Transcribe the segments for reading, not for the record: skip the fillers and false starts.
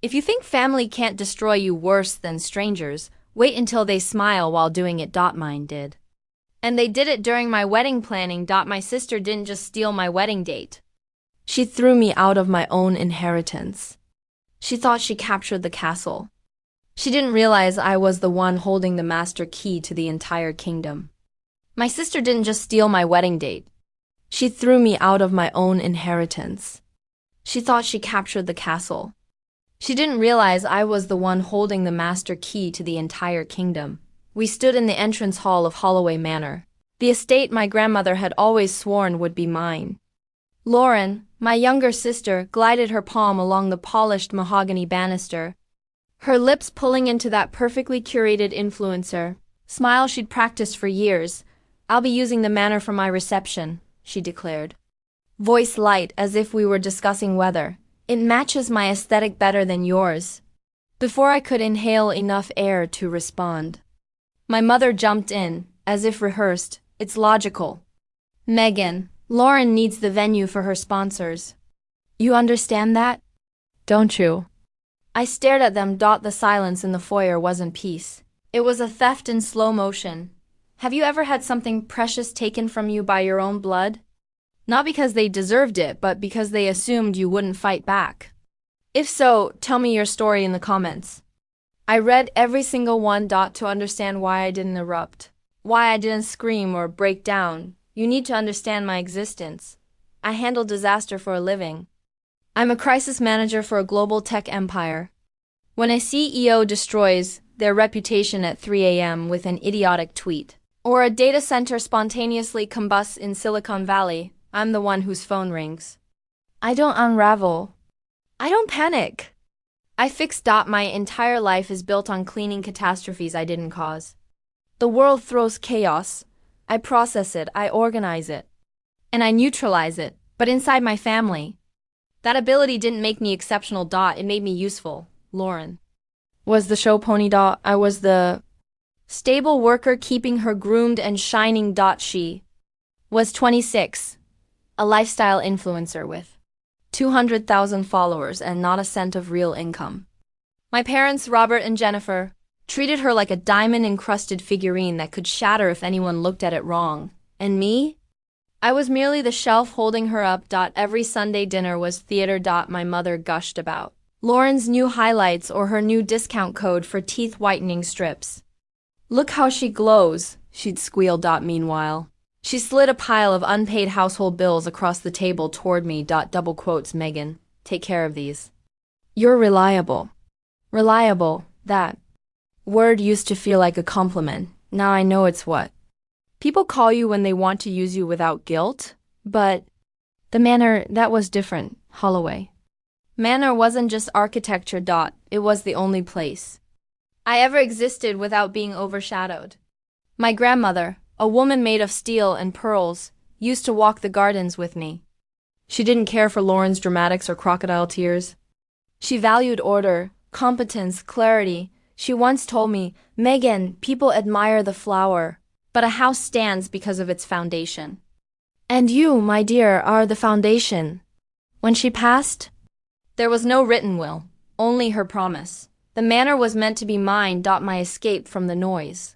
If you think family can't destroy you worse than strangers, wait until they smile while doing it. Mine did. And they did it during my wedding planning. My sister didn't just steal my wedding date. She threw me out of my own inheritance. She thought she captured the castle. She didn't realize I was the one holding the master key to the entire kingdom. My sister didn't just steal my wedding date. She threw me out of my own inheritance. She thought she captured the castle. She didn't realize I was the one holding the master key to the entire kingdom. We stood in the entrance hall of Holloway Manor, the estate my grandmother had always sworn would be mine. Lauren, my younger sister, glided her palm along the polished mahogany banister, her lips pulling into that perfectly curated influencer smile she'd practiced for years. "I'll be using the manor for my reception," she declared. Voice light as if we were discussing weather. "It matches my aesthetic better than yours." Before I could inhale enough air to respond, my mother jumped in, as if rehearsed. "It's logical. Megan, Lauren needs the venue for her sponsors. You understand that? Don't you?" I stared at them. The silence in the foyer wasn't peace. It was a theft in slow motion. Have you ever had something precious taken from you by your own blood? Not because they deserved it, but because they assumed you wouldn't fight back. If so, tell me your story in the comments. I read every single one. To understand why I didn't erupt, why I didn't scream or break down, you need to understand my existence. I handle disaster for a living. I'm a crisis manager for a global tech empire. When a CEO destroys their reputation at 3 a.m. with an idiotic tweet, or a data center spontaneously combusts in Silicon Valley, I'm the one whose phone rings. I don't unravel. I don't panic. I fix. My entire life is built on cleaning catastrophes I didn't cause. The world throws chaos. I process it, I organize it, and I neutralize it, but inside my family. That ability didn't make me exceptional. It made me useful. Lauren was the show pony. I was the stable worker keeping her groomed and shining. She was 26. A lifestyle influencer with 200,000 followers and not a cent of real income. My parents, Robert and Jennifer, treated her like a diamond-encrusted figurine that could shatter if anyone looked at it wrong. And me? I was merely the shelf holding her up. Every Sunday dinner was theater. My mother gushed about Lauren's new highlights or her new discount code for teeth whitening strips. "Look how she glows," she'd squeal. Meanwhile, she slid a pile of unpaid household bills across the table toward me. Double quotes. "Megan, take care of these. You're reliable." Reliable, that word used to feel like a compliment. Now I know it's what people call you when they want to use you without guilt. But the manor, that was different. Holloway Manor wasn't just architecture. It was the only place I ever existed without being overshadowed. My grandmother, a woman made of steel and pearls, used to walk the gardens with me. She didn't care for Lauren's dramatics or crocodile tears. She valued order, competence, clarity. She once told me, "Megan, people admire the flower, but a house stands because of its foundation. And you, my dear, are the foundation." When she passed, there was no written will, only her promise. The manor was meant to be mine. My escape from the noise,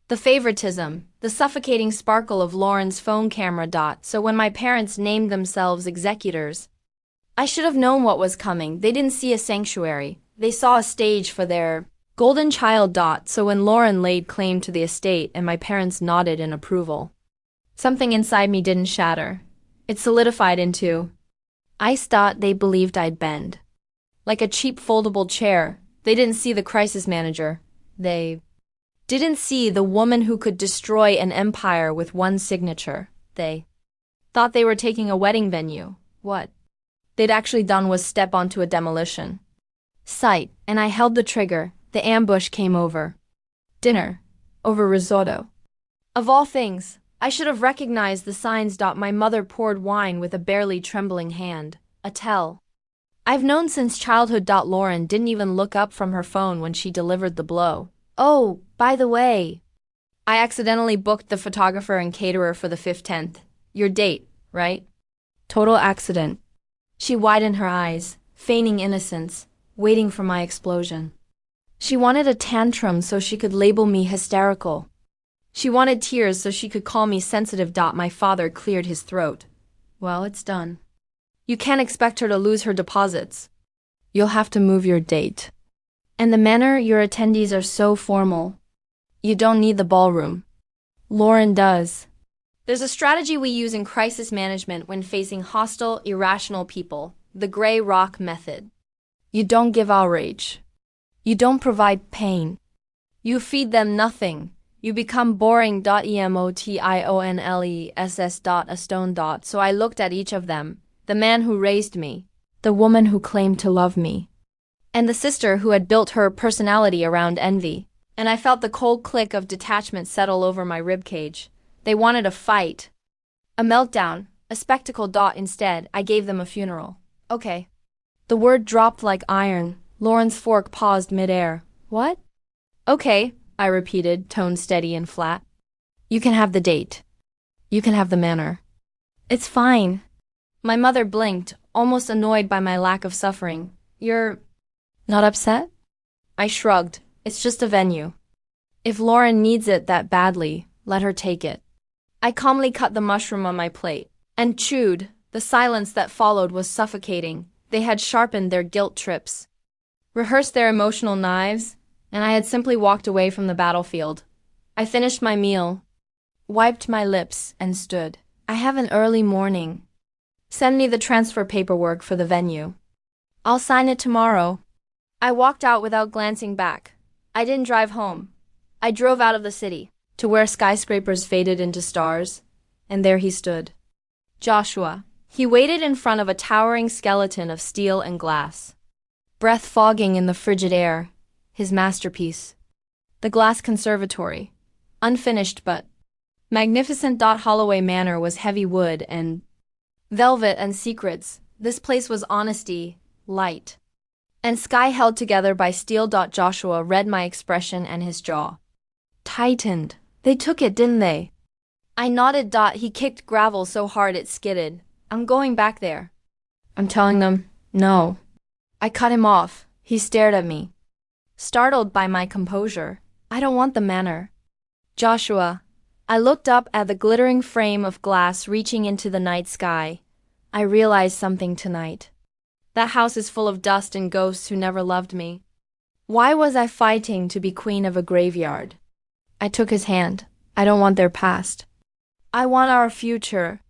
the favoritism, the suffocating sparkle of Lauren's phone camera. So when my parents named themselves executors, I should have known what was coming. They didn't see a sanctuary. They saw a stage for their golden child. So when Lauren laid claim to the estate and my parents nodded in approval, something inside me didn't shatter. It solidified into ice. They believed I'd bend. Like a cheap foldable chair. They didn't see the crisis manager. They didn't see the woman who could destroy an empire with one signature. They thought they were taking a wedding venue. What they'd actually done was step onto a demolition site, and I held the trigger. The ambush came over dinner, over risotto. Of all things, I should have recognized the signs. My mother poured wine with a barely trembling hand. A tell. I've known since childhood. Lauren didn't even look up from her phone when she delivered the blow. "Oh, by the way, I accidentally booked the photographer and caterer for the 15th. Your date, right?" "Total accident." She widened her eyes, feigning innocence. waiting for my explosion. She wanted a tantrum so she could label me hysterical. She wanted tears so she could call me sensitive. My father cleared his throat. Well, it's done. You can't expect her to lose her deposits. You'll have to move your date. And the manner your attendees are so formal. You don't need the ballroom. Lauren does. There's a strategy we use in crisis management when facing hostile, irrational people, the gray rock method. You don't give outrage. You don't provide pain. You feed them nothing. You become boring. Emotionless. A stone. So I looked at each of them, the man who raised me, the woman who claimed to love me, and the sister who had built her personality around envy, and I felt the cold click of detachment settle over my ribcage. They wanted a fight. A meltdown, a spectacle. Instead, I gave them a funeral. Okay. The word dropped like iron. Lauren's fork paused midair. What? Okay, I repeated, tone steady and flat. You can have the date. You can have the manor. It's fine. My mother blinked, almost annoyed by my lack of suffering. You're not upset? I shrugged. It's just a venue. If Lauren needs it that badly, let her take it. I calmly cut the mushroom on my plate and chewed. The silence that followed was suffocating. They had sharpened their guilt trips, rehearsed their emotional knives, and I had simply walked away from the battlefield. I finished my meal, wiped my lips, and stood. I have an early morning. Send me the transfer paperwork for the venue. I'll sign it tomorrow. I walked out without glancing back. I didn't drive home. I drove out of the city, to where skyscrapers faded into stars, and there he stood. Joshua. He waited in front of a towering skeleton of steel and glass, breath fogging in the frigid air, his masterpiece. The glass conservatory, unfinished but magnificent. Holloway Manor was heavy wood and velvet and secrets. This place was honesty, light, and sky held together by steel. Joshua read my expression and his jaw tightened. They took it, didn't they? I nodded. He kicked gravel so hard it skidded. I'm going back there. I'm telling them, no. I cut him off. He stared at me, startled by my composure. I don't want the manor. Joshua. I looked up at the glittering frame of glass reaching into the night sky. I realized something tonight. That house is full of dust and ghosts who never loved me. Why was I fighting to be queen of a graveyard? I took his hand. I don't want their past. I want our future.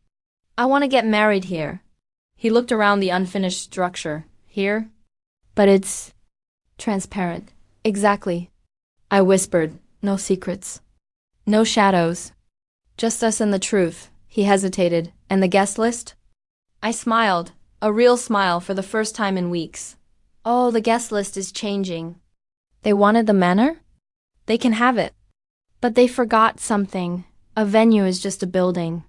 I want to get married here. He looked around the unfinished structure. Here? But it's transparent. Exactly. I whispered. No secrets. No shadows. Just us and the truth. He hesitated. And the guest list? I smiled. A real smile for the first time in weeks. Oh, the guest list is changing. They wanted the manor? They can have it. But they forgot something. A venue is just a building.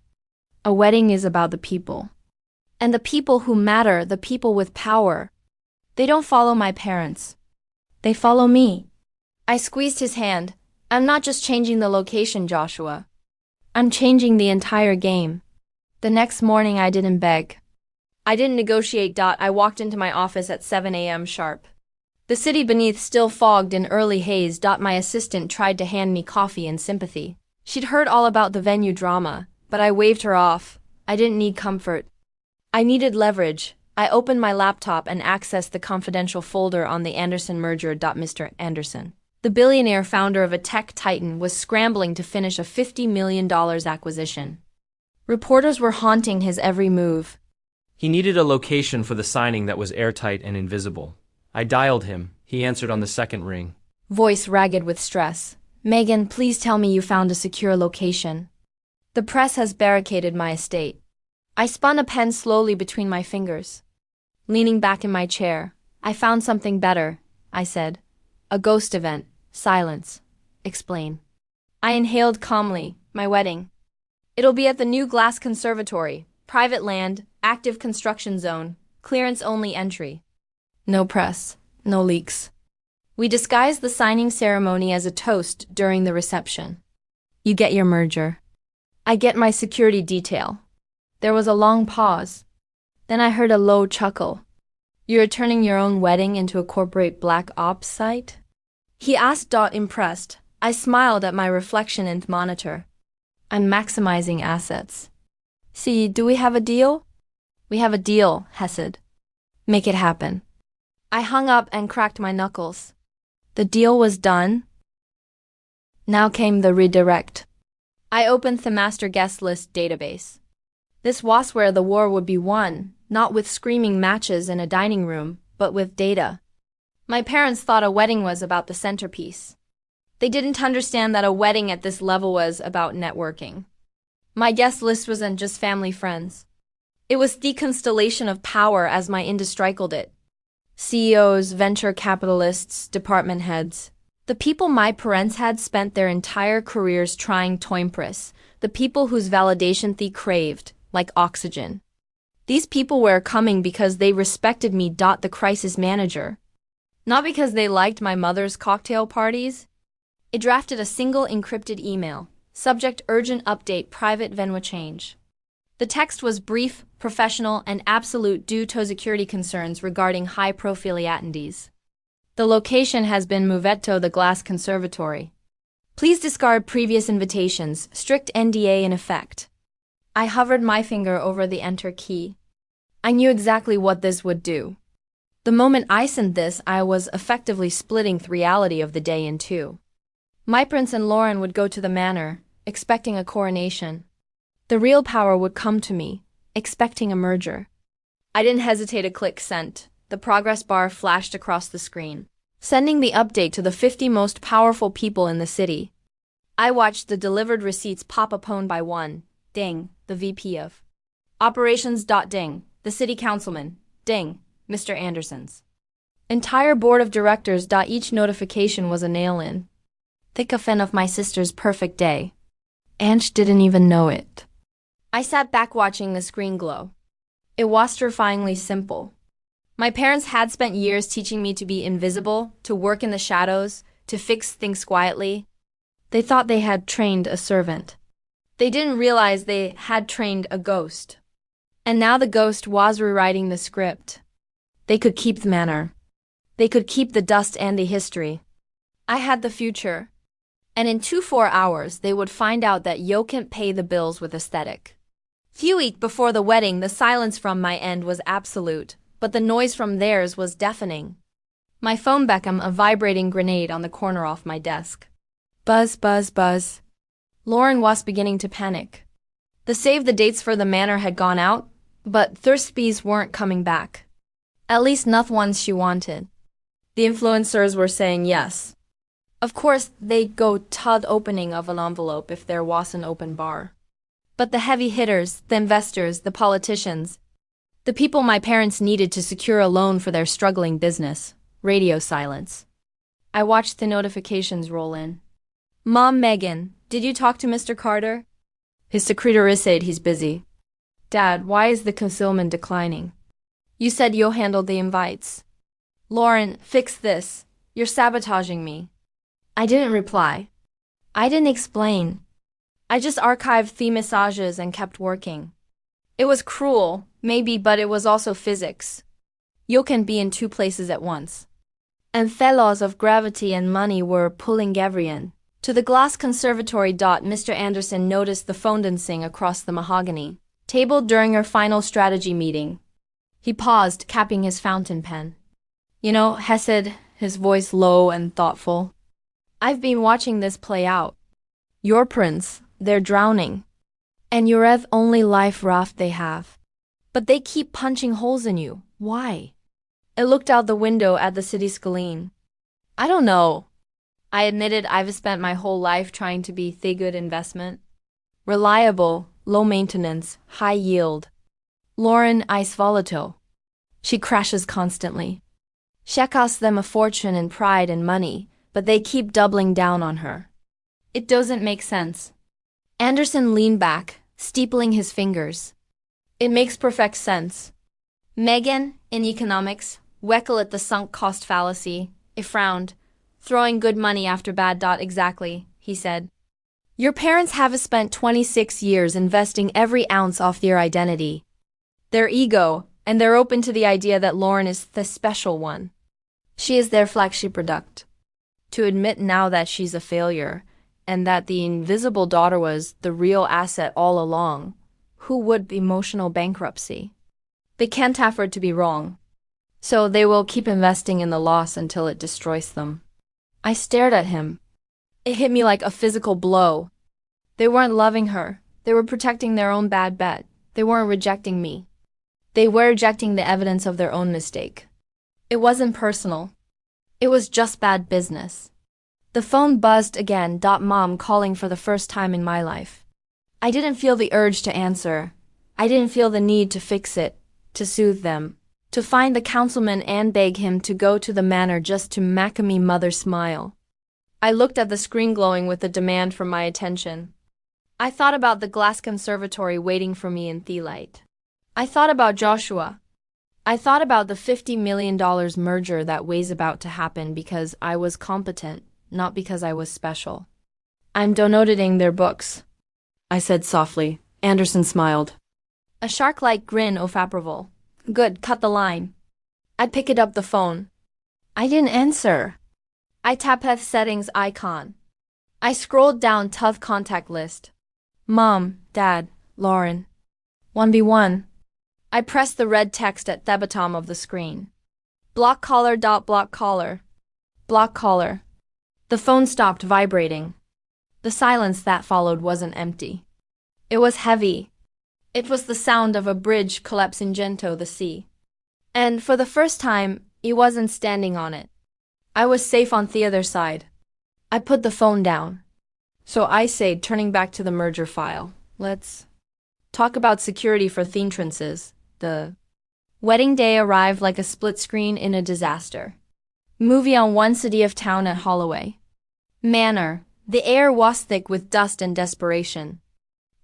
A wedding is about the people. And the people who matter, the people with power. They don't follow my parents. They follow me. I squeezed his hand. I'm not just changing the location, Joshua. I'm changing the entire game. The next morning I didn't beg. I didn't negotiate. I walked into my office at 7 a.m. sharp. The city beneath still fogged in early haze. My assistant tried to hand me coffee in sympathy. She'd heard all about the venue drama, but I waved her off. I didn't need comfort. I needed leverage. I opened my laptop and accessed the confidential folder on the Anderson merger. Mr. Anderson, the billionaire founder of a tech titan, was scrambling to finish a $50 million acquisition. Reporters were haunting his every move. He needed a location for the signing that was airtight and invisible. I dialed him. He answered on the second ring. Voice ragged with stress. Megan, please tell me you found a secure location. The press has barricaded my estate. I spun a pen slowly between my fingers. Leaning back in my chair, I found something better, I said. A ghost event. Silence. Explain. I inhaled calmly. My wedding. It'll be at the new glass conservatory. Private land, active construction zone, clearance-only entry. No press, no leaks. We disguised the signing ceremony as a toast during the reception. You get your merger. I get my security detail. There was a long pause. Then I heard a low chuckle. You're turning your own wedding into a corporate black ops site? He asked, impressed. I smiled at my reflection in the monitor. I'm maximizing assets. See, do we have a deal? We have a deal, Hesed. Make it happen. I hung up and cracked my knuckles. The deal was done. Now came the redirect. I opened the master guest list database. This was where the war would be won, not with screaming matches in a dining room, but with data. My parents thought a wedding was about the centerpiece. They didn't understand that a wedding at this level was about networking. My guest list wasn't just family friends. It was the constellation of power, as my industry called it. CEOs, venture capitalists, department heads. The people my parents had spent their entire careers trying to impress. The people whose validation they craved, like oxygen. These people were coming because they respected me. The crisis manager. Not because they liked my mother's cocktail parties. It drafted a single encrypted email. Subject: urgent update, private Venmo change. The text was brief, professional, and absolute due to security concerns regarding high-profile attendees. The location has been moved to the Glass Conservatory. Please discard previous invitations, strict NDA in effect. I hovered my finger over the enter key. I knew exactly what this would do. The moment I sent this, I was effectively splitting the reality of the day in two. My prince and Lauren would go to the manor, expecting a coronation. The real power would come to me, expecting a merger. I didn't hesitate to click send. The progress bar flashed across the screen, sending the update to the 50 most powerful people in the city. I watched the delivered receipts pop up one by one. Ding, the VP of Operations. Ding, the city councilman. Ding, Mr. Anderson's entire board of directors. Each notification was a nail-in. Thick a fan of my sister's perfect day. Ange didn't even know it. I sat back watching the screen glow. It was terrifyingly simple. My parents had spent years teaching me to be invisible, to work in the shadows, to fix things quietly. They thought they had trained a servant. They didn't realize they had trained a ghost. And now the ghost was rewriting the script. They could keep the manor. They could keep the dust and the history. I had the future. And in 24 hours, they would find out that you can't pay the bills with aesthetic. Few weeks before the wedding, the silence from my end was absolute, but the noise from theirs was deafening. My phone became a vibrating grenade on the corner off my desk. Buzz, buzz, buzz. Lauren was beginning to panic. The save the dates for the manor had gone out, but Thirstbees weren't coming back. At least not ones she wanted. The influencers were saying yes. Of course, they'd go to the opening of an envelope if there was an open bar. But the heavy hitters, the investors, the politicians, the people my parents needed to secure a loan for their struggling business, radio silence. I watched the notifications roll in. Mom, Megan, did you talk to Mr. Carter? His secretary said he's busy. Dad, why is the concealment declining? You said you'll handle the invites. Lauren, fix this. You're sabotaging me. I didn't reply. I didn't explain. I just archived the messages and kept working. It was cruel, maybe, but it was also physics. You can be in two places at once. And the laws of gravity and money were pulling everyone. To the Glass Conservatory. Mr. Anderson noticed the phone dancing across the mahogany table during our final strategy meeting. He paused, capping his fountain pen. You know, Hesed, his voice low and thoughtful. I've been watching this play out. Your prince, they're drowning. And you're the only life raft they have. But they keep punching holes in you. Why? I looked out the window at the city skyline. I don't know. I admitted I've spent my whole life trying to be the good investment. Reliable, low maintenance, high yield. Lauren is volatile. She crashes constantly. She costs them a fortune in pride and money, but they keep doubling down on her. It doesn't make sense. Anderson leaned back, steepling his fingers. It makes perfect sense. Megan, in economics, weckle at the sunk cost fallacy. He frowned. Throwing good money after bad. Exactly, he said. Your parents have spent 26 years investing every ounce of their identity. Their ego, And they're open to the idea that Lauren is the special one. She is their flagship product. To admit now that she's a failure, and that the invisible daughter was the real asset all along, who would emotional bankruptcy? They can't afford to be wrong. So they will keep investing in the loss until it destroys them. I stared at him. It hit me like a physical blow. They weren't loving her. They were protecting their own bad bet. They weren't rejecting me. They were rejecting the evidence of their own mistake. It wasn't personal. It was just bad business. The phone buzzed again. Mom calling for the first time in my life. I didn't feel the urge to answer. I didn't feel the need to fix it, to soothe them, to find the councilman and beg him to go to the manor just to make me mother smile. I looked at the screen glowing with the demand for my attention. I thought about the glass conservatory waiting for me in Light. I thought about Joshua. I thought about the $50 million merger that was about to happen because I was competent, not because I was special. I'm donating their books, I said softly. Anderson smiled. A shark-like grin of approval. Good, cut the line. I picked up the phone. I didn't answer. I tapped the settings icon. I scrolled down tough contact list. Mom, Dad, Lauren. 1v1. I pressed the red text at the bottom of the screen. Block caller. Block caller. Block caller. The phone stopped vibrating. The silence that followed wasn't empty. It was heavy. It was the sound of a bridge collapsing into the sea. And for the first time, he wasn't standing on it. I was safe on the other side. I put the phone down. So I said, turning back to the merger file, let's talk about security for the entrances. The wedding day arrived like a split screen in a disaster. Movie on one city of town at Holloway Manor. The air was thick with dust and desperation.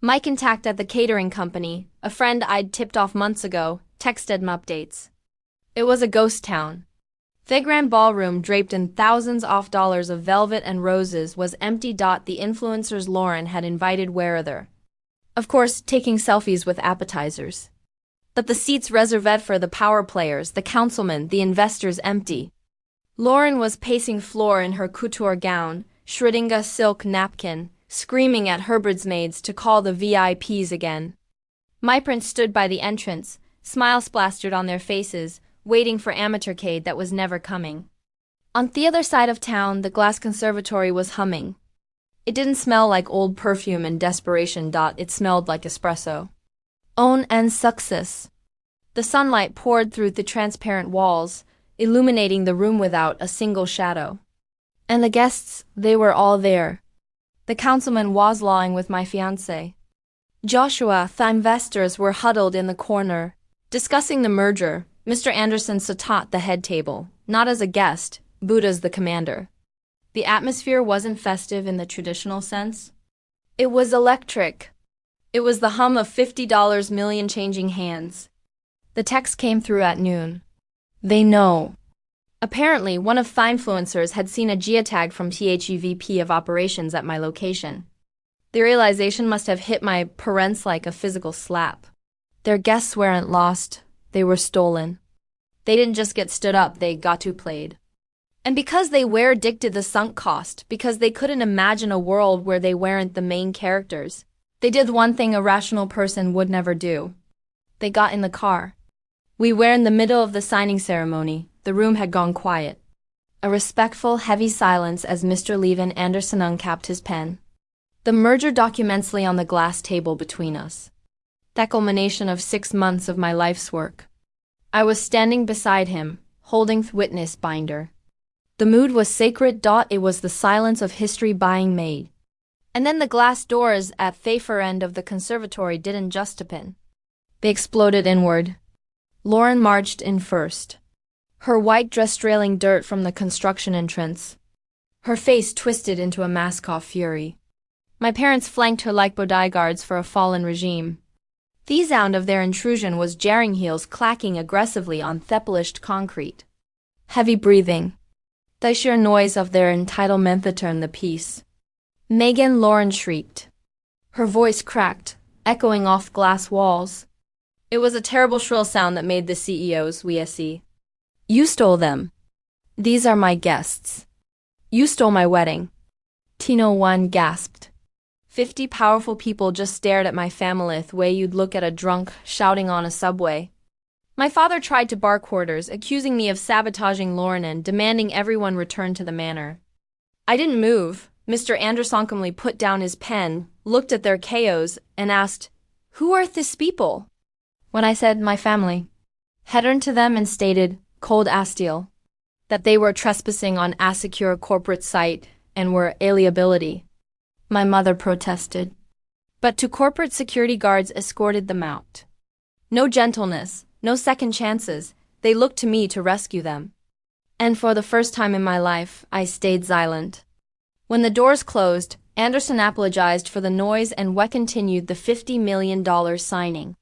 My contact at the catering company, a friend I'd tipped off months ago, texted me updates. It was a ghost town. The grand ballroom draped in thousands of dollars of velvet and roses was empty. The influencers Lauren had invited were there. Of course, taking selfies with appetizers. But the seats reserved for the power players, the councilmen, the investors empty. Lauren was pacing floor in her couture gown, shredding a silk napkin, screaming at her bridesmaids to call the VIPs again. My prince stood by the entrance, smiles plastered on their faces, waiting for amateurcade that was never coming. On the other side of town, the glass conservatory was humming. It didn't smell like old perfume and desperation. It smelled like espresso. Own and success. The sunlight poured through the transparent walls, illuminating the room without a single shadow. And the guests, they were all there. The councilman was lying with my fiancé. Joshua, the investors were huddled in the corner, discussing the merger. Mr. Anderson sat at the head table, not as a guest, but as the commander. The atmosphere wasn't festive in the traditional sense. It was electric. It was the hum of $50 million changing hands. The text came through at noon. They know. Apparently, one of the influencers had seen a geotag from THEVP of operations at my location. The realization must have hit my parents like a physical slap. Their guests weren't lost, they were stolen. They didn't just get stood up, they got to played. And because they were addicted to sunk cost, because they couldn't imagine a world where they weren't the main characters, they did one thing a rational person would never do. They got in the car. We were in the middle of the signing ceremony. The room had gone quiet. A respectful, heavy silence as Mr. Levin Anderson uncapped his pen. The merger documents lay on the glass table between us. That culmination of 6 months of my life's work. I was standing beside him, holding the witness binder. The mood was sacred. It was the silence of history being made. And then the glass doors at the far end of the conservatory didn't just open. They exploded inward. Lauren marched in first. Her white dress trailing dirt from the construction entrance. Her face twisted into a mask of fury. My parents flanked her like bodyguards for a fallen regime. The sound of their intrusion was jarring heels clacking aggressively on polished concrete. Heavy breathing. The sheer noise of their entitlement that turned the peace. Megan Lauren shrieked. Her voice cracked, echoing off glass walls. It was a terrible shrill sound that made the CEOs see. You stole them. These are my guests. You stole my wedding. Tino 1 gasped. 50 powerful people just stared at my family the way you'd look at a drunk shouting on a subway. My father tried to bark orders, accusing me of sabotaging Lauren and demanding everyone return to the manor. I didn't move. Mr. Andersonkomly put down his pen, looked at their KOs, and asked, "Who are these people?" When I said my family, he turned to them and stated, cold as steel, that they were trespassing on a secure corporate site and were alienability. My mother protested, but two corporate security guards escorted them out. No gentleness, no second chances, they looked to me to rescue them. And for the first time in my life, I stayed silent. When the doors closed, Anderson apologized for the noise and we continued the $50 million signing.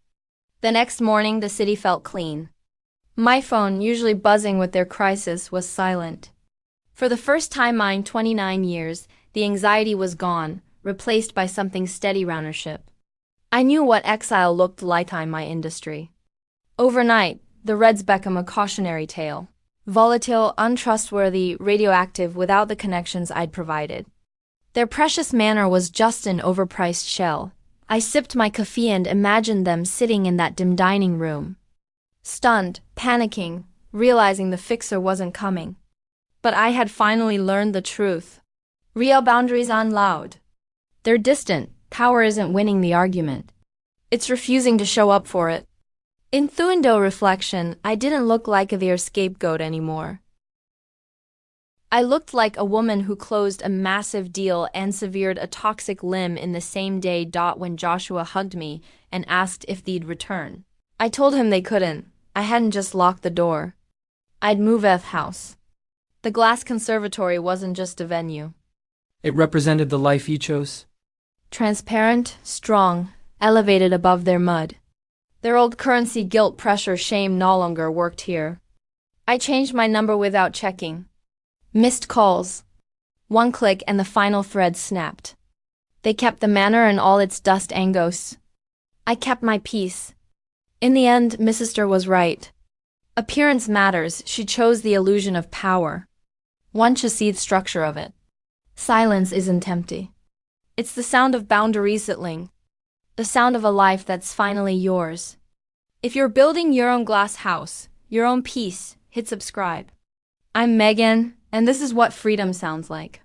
The next morning, the city felt clean. My phone, usually buzzing with their crisis, was silent. For the first time in 29 years, the anxiety was gone, replaced by something steady ownership. I knew what exile looked like in my industry. Overnight, the Reds became a cautionary tale. Volatile, untrustworthy, radioactive without the connections I'd provided. Their precious manor was just an overpriced shell. I sipped my coffee and imagined them sitting in that dim dining room. Stunned, panicking, realizing the fixer wasn't coming. But I had finally learned the truth. Real boundaries aren't loud. They're distant. Power isn't winning the argument. It's refusing to show up for it. In Thundo reflection, I didn't look like their scapegoat anymore. I looked like a woman who closed a massive deal and severed a toxic limb in the same day. When Joshua hugged me and asked if they'd return, I told him they couldn't. I hadn't just locked the door. I'd move house. The glass conservatory wasn't just a venue. It represented the life he chose. Transparent, strong, elevated above their mud. Their old currency, guilt, pressure, shame no longer worked here. I changed my number without checking. Missed calls. One click and the final thread snapped. They kept the manor and all its dust and ghosts. I kept my peace. In the end, Mrs. Sister was right. Appearance matters. She chose the illusion of power. One should see the structure of it. Silence isn't empty. It's the sound of boundaries settling. The sound of a life that's finally yours. If you're building your own glass house, your own peace, hit subscribe. I'm Megan, and this is what freedom sounds like.